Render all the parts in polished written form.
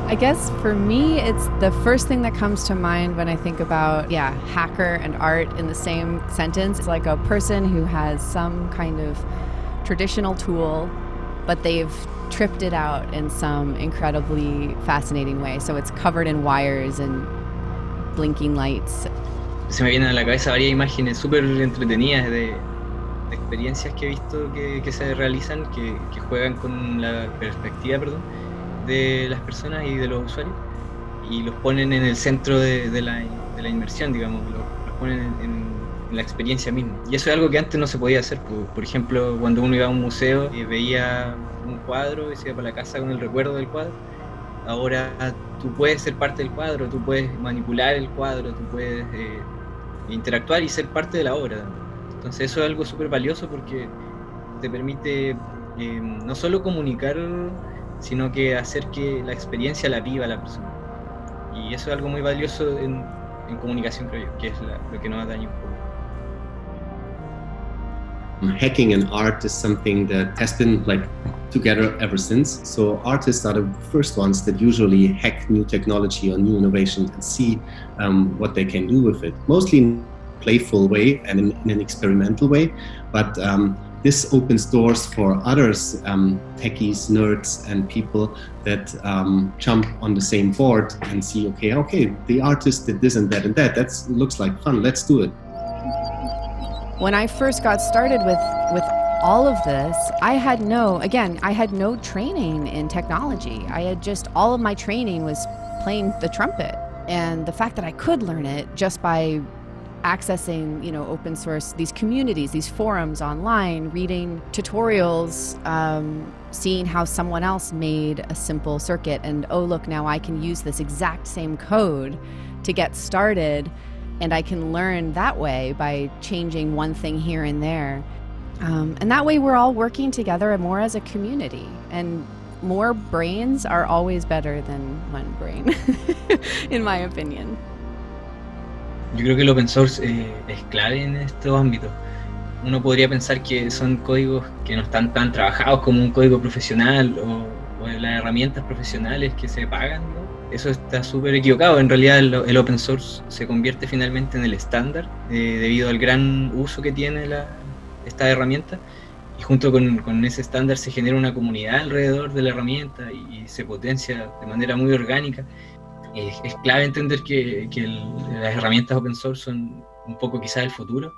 I guess for me, it's the first thing that comes to mind when I think about, hacker and art in the same sentence. It's like a person who has some kind of traditional tool, but they've tripped it out in some incredibly fascinating way. So it's covered in wires and blinking lights. Se me vienen a la cabeza varias imágenes súper entretenidas de experiencias que he visto que se realizan, que juegan con la perspectiva, de las personas y de los usuarios, y los ponen en el centro de la inmersión, digamos, los ponen en la experiencia misma. Y eso es algo que antes no se podía hacer. Por ejemplo, cuando uno iba a un museo y veía un cuadro y se iba para la casa con el recuerdo del cuadro, ahora tú puedes ser parte del cuadro, tú puedes manipular el cuadro, tú puedes interactuar y ser parte de la obra. Entonces eso es algo súper valioso porque te permite no solo comunicar, sino que hacer que la experiencia la viva la persona. Y eso es algo muy valioso en comunicación, creo yo, que es lo que nos atañe un poco. Hacking and art is something that has been together ever since. So artists are the first ones that usually hack new technology or new innovation and see what they can do with it. Mostly in a playful way and in an experimental way, but this opens doors for others, techies, nerds, and people that jump on the same board and see, okay, the artist did this and that and that. That looks like fun. Let's do it. When I first got started with all of this, I had no training in technology. All of my training was playing the trumpet. And the fact that I could learn it just by accessing, open source, these communities, these forums online, reading tutorials, seeing how someone else made a simple circuit, and look, now I can use this exact same code to get started, and I can learn that way by changing one thing here and there. And that way we're all working together more as a community, and more brains are always better than one brain, in my opinion. Yo creo que el open source es clave en estos ámbitos. Uno podría pensar que son códigos que no están tan trabajados como un código profesional o las herramientas profesionales que se pagan, ¿no? Eso está súper equivocado. En realidad el open source se convierte finalmente en el estándar debido al gran uso que tiene esta herramienta, y junto con ese estándar se genera una comunidad alrededor de la herramienta y se potencia de manera muy orgánica. Es clave entender que las herramientas open source son un poco quizás el futuro.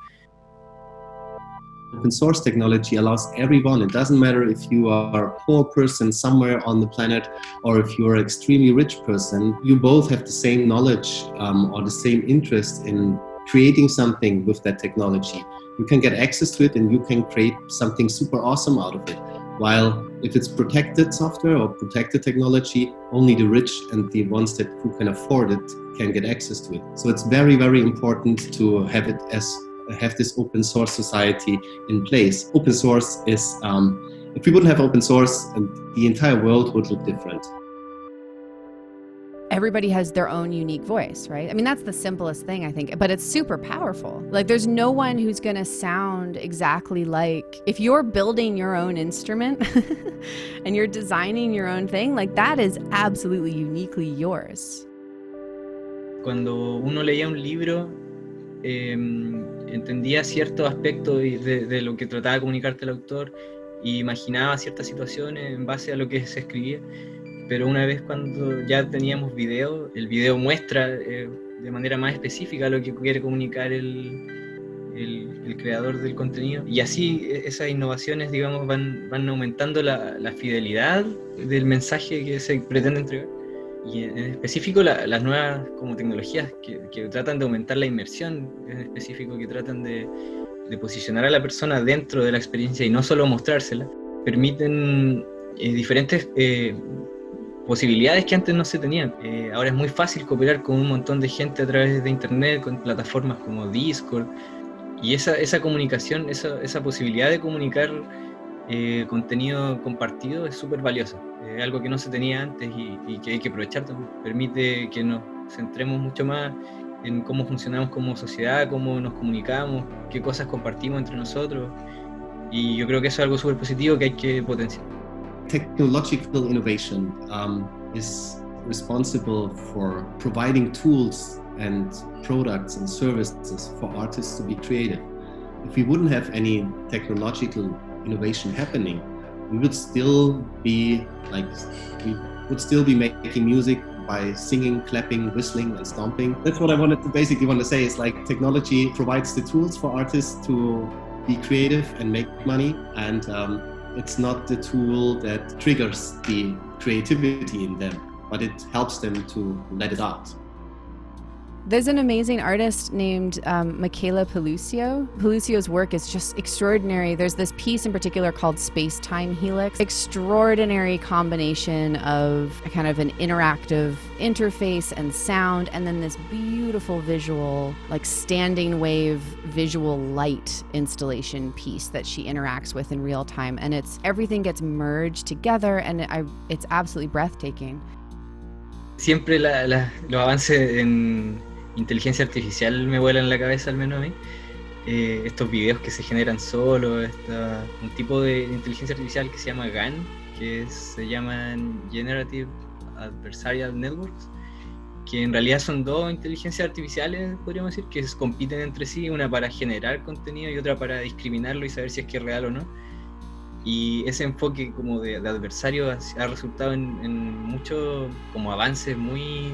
Open source technology allows everyone. It doesn't matter if you are a poor person somewhere on the planet or if you're an extremely rich person. You both have the same knowledge or the same interest in creating something with that technology. You can get access to it and you can create something super awesome out of it. While if it's protected software or protected technology, only the rich and the ones who can afford it can get access to it. So it's very, very important to have this open source society in place. Open source is, if we wouldn't have open source, the entire world would look different. Everybody has their own unique voice, right? I mean, that's the simplest thing, I think, but it's super powerful. There's no one who's going to sound exactly like, if you're building your own instrument and you're designing your own thing, that is absolutely uniquely yours. Cuando uno leía un libro, entendía ciertos aspectos de lo que trataba de comunicarte el autor y imaginaba ciertas situaciones en base a lo que se escribía. Pero una vez cuando ya teníamos video, el video muestra de manera más específica lo que quiere comunicar el creador del contenido. Y así esas innovaciones, digamos, van aumentando la fidelidad del mensaje que se pretende entregar. Y en específico las nuevas como tecnologías que tratan de aumentar la inmersión, en específico que tratan de posicionar a la persona dentro de la experiencia y no solo mostrársela, permiten diferentes posibilidades que antes no se tenían. Ahora es muy fácil cooperar con un montón de gente a través de internet, con plataformas como Discord, y esa comunicación, esa posibilidad de comunicar contenido compartido es súper valiosa. Algo que no se tenía antes y que hay que aprovechar también. Permite que nos centremos mucho más en cómo funcionamos como sociedad, cómo nos comunicamos, qué cosas compartimos entre nosotros, y yo creo que eso es algo súper positivo que hay que potenciar. Technological innovation is responsible for providing tools and products and services for artists to be creative. If we wouldn't have any technological innovation happening, we would still be making music by singing, clapping, whistling, and stomping. That's what I wanted to say. Is like technology provides the tools for artists to be creative and make money, and it's not the tool that triggers the creativity in them, but it helps them to let it out. There's an amazing artist named Michaela Pelucio. Pelucio's work is just extraordinary. There's this piece in particular called Space-Time Helix. Extraordinary combination of a kind of an interactive interface and sound, and then this beautiful visual, like standing wave visual light installation piece that she interacts with in real time. And everything gets merged together, and it's absolutely breathtaking. Siempre los avances en inteligencia artificial me vuelan la cabeza, al menos a mí. Estos videos que se generan solos, un tipo de inteligencia artificial que se llama GAN, se llaman Generative Adversarial Networks, que en realidad son dos inteligencias artificiales, podríamos decir, que compiten entre sí, una para generar contenido y otra para discriminarlo y saber si es que es real o no. Y ese enfoque como de adversario ha resultado en muchos como avances muy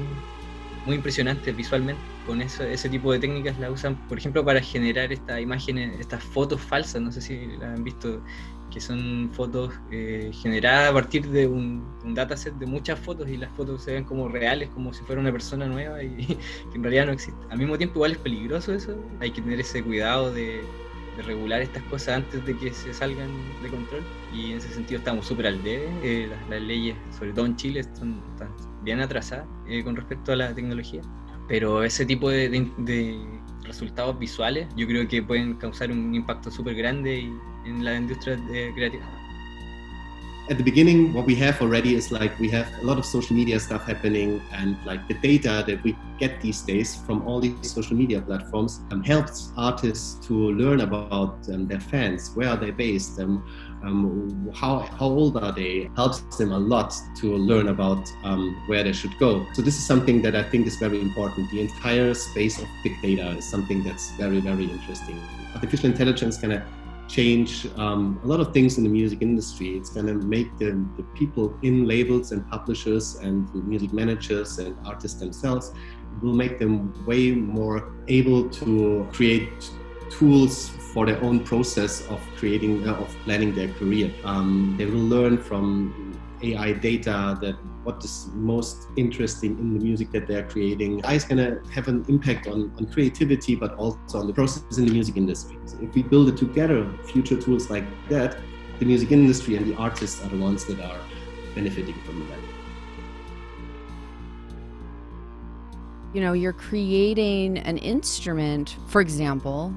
impresionantes visualmente. Con ese tipo de técnicas la usan, por ejemplo, para generar estas imágenes, estas fotos falsas, no sé si las han visto, que son fotos generadas a partir de un dataset de muchas fotos, y las fotos se ven como reales, como si fuera una persona nueva y que en realidad no existe. Al mismo tiempo igual es peligroso eso, hay que tener ese cuidado de regular estas cosas antes de que se salgan de control, y en ese sentido estamos súper al debe. Las leyes, sobre todo en Chile, están bien atrasadas con respecto a la tecnología, pero ese tipo de resultados visuales yo creo que pueden causar un impacto súper grande en la industria creativa. At the beginning, what we have already is we have a lot of social media stuff happening, and the data that we get these days from all these social media platforms helps artists to learn about their fans, where are they based, how old are they, helps them a lot to learn about where they should go. So this is something that I think is very important. The entire space of big data is something that's very, very interesting. Artificial intelligence can change a lot of things in the music industry. It's going to make the people in labels and publishers and music managers and artists themselves, it will make them way more able to create tools for their own process of planning their career. They will learn from AI data that what is most interesting in the music that they're creating. AI is going to have an impact on creativity, but also on the process in the music industry. So if we build it together, future tools like that, the music industry and the artists are the ones that are benefiting from that. You know, you're creating an instrument, for example,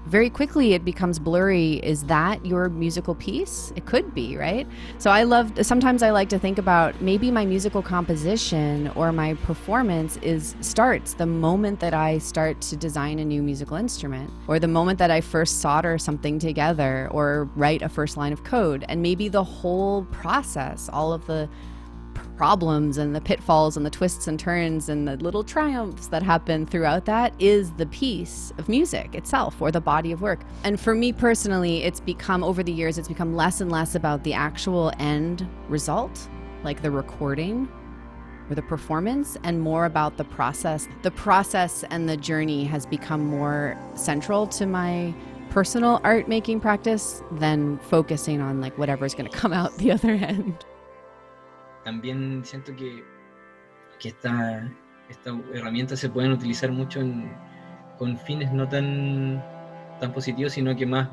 very quickly it becomes blurry. Is that your musical piece? It could be, right? So sometimes I like to think about maybe my musical composition or my performance starts the moment that I start to design a new musical instrument, or the moment that I first solder something together or write a first line of code. And maybe the whole process, all of the problems and the pitfalls and the twists and turns and the little triumphs that happen throughout that is the piece of music itself, or the body of work. And for me personally, over the years, it's become less and less about the actual end result, like the recording or the performance, and more about the process. The process and the journey has become more central to my personal art making practice than focusing on whatever's going to come out the other end. También siento que estas herramientas se pueden utilizar mucho con fines no tan positivos, sino que más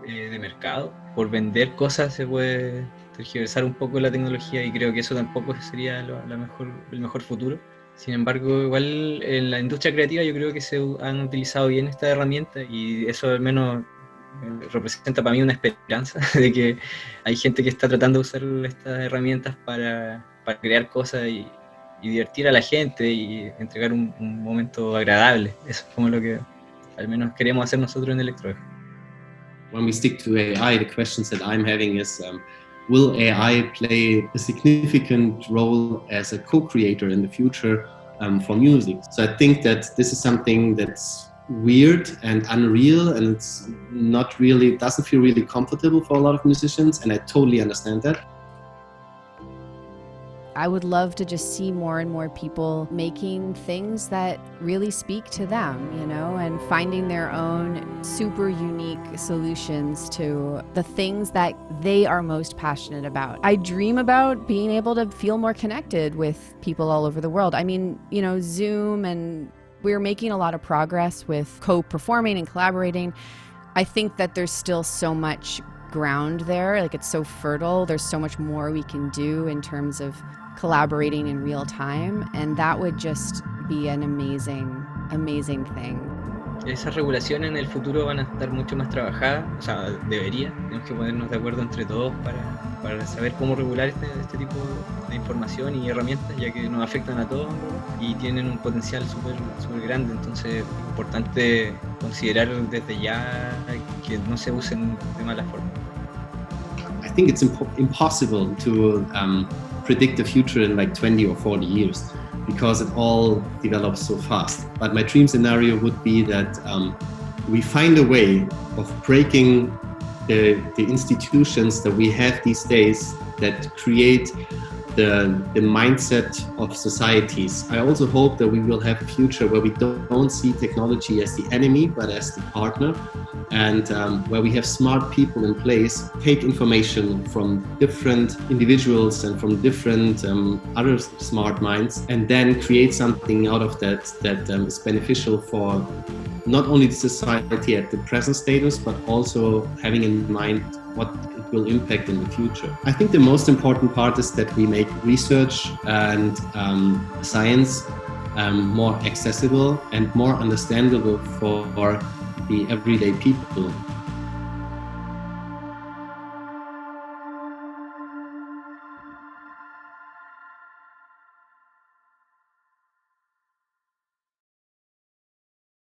de mercado. Por vender cosas se puede tergiversar un poco la tecnología, y creo que eso tampoco sería el mejor futuro. Sin embargo, igual en la industria creativa yo creo que se han utilizado bien esta herramienta, y eso al menos representa para mí una esperanza de que hay gente que está tratando de usar estas herramientas para crear cosas y divertir a la gente y entregar un momento agradable. Eso es como lo que al menos queremos hacer nosotros en Electro. When we stick to AI, the questions that I'm having is, will AI play a significant role as a co-creator in the future for music? So I think that this is something that's weird and unreal, and it's not really, doesn't feel really comfortable for a lot of musicians, and I totally understand that. I would love to just see more and more people making things that really speak to them, you know, and finding their own super unique solutions to the things that they are most passionate about. I dream about being able to feel more connected with people all over the world. I mean, you know, Zoom, and we're making a lot of progress with co-performing and collaborating. I think that there's still so much ground there, like it's so fertile. There's so much more we can do in terms of collaborating in real time, and that would just be an amazing thing. Esas regulaciones en el futuro van a estar mucho más trabajadas, o sea, debería. Tenemos que ponernos de acuerdo entre todos para saber cómo regular este tipo de información y herramientas, ya que nos afectan a todos y tienen un potencial súper grande. Entonces es importante considerar desde ya que no se usen de mala forma. I think it's impossible to predict the future in like 20 or 40 years because it all develops so fast. But my dream scenario would be that we find a way of breaking the institutions that we have these days that create the mindset of societies. I also hope that we will have a future where we don't see technology as the enemy, but as the partner, and where we have smart people in place, take information from different individuals and from different other smart minds, and then create something out of that is beneficial for not only the society at the present status, but also having in mind what it will impact in the future. I think the most important part is that we make research and science more accessible and more understandable for the everyday people.